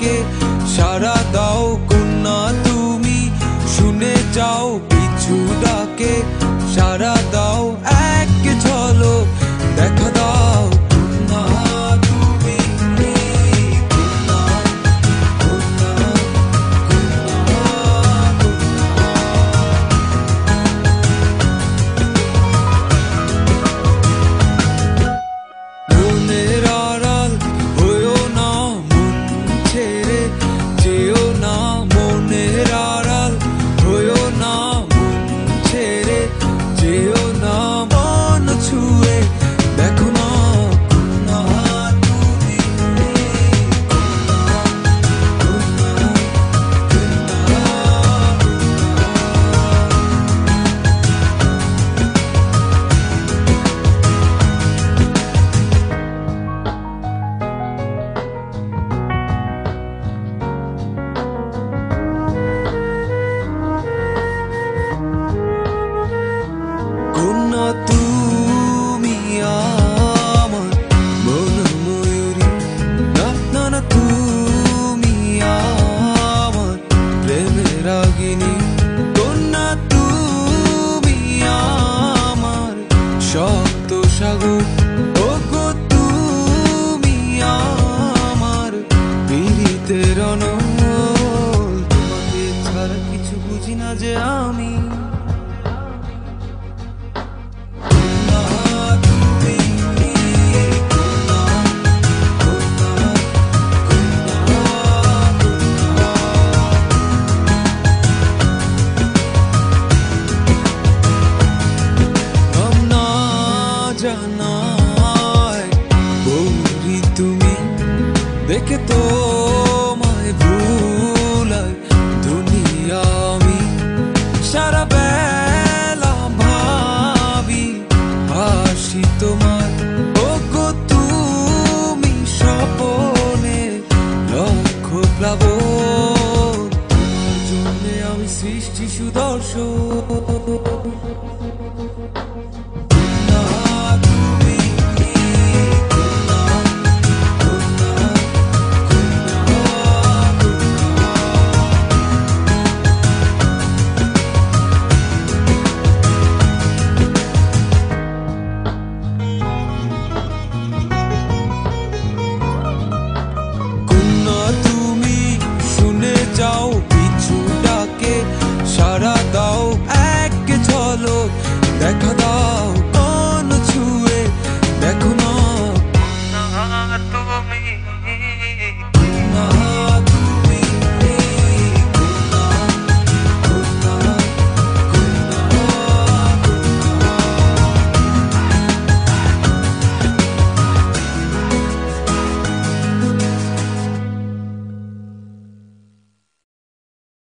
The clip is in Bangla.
ডাকে সাড়া দাও কন্যা তুমি, শুনে যাও পিছু ডাকে সাড়া দাও, এক ঝলক দেখা দাও কন্যা তুমি, কন্যা কন্যা মনের আড়াল হইও না, মন ছেড়ে যেও না, মনের আড়াল হইও না, মন ছেড়ে যেও না, মন ছুঁয়ে দেখো না কন্যা তুমি, কন্যা কন্যা কন্যা তুমি আমার বন ময়ূরী, না না না তুমি আমার প্রেমের রাগিনী, কন্যা তুমি আমার সপ্ত সাগর, ও গো তুমি আমার পীড়িতের অনল, তোমাকে ছাড়া কিছু বুঝি না যে আমি। জানায় বৌরি তুমি, দেখে তোমায় ভুল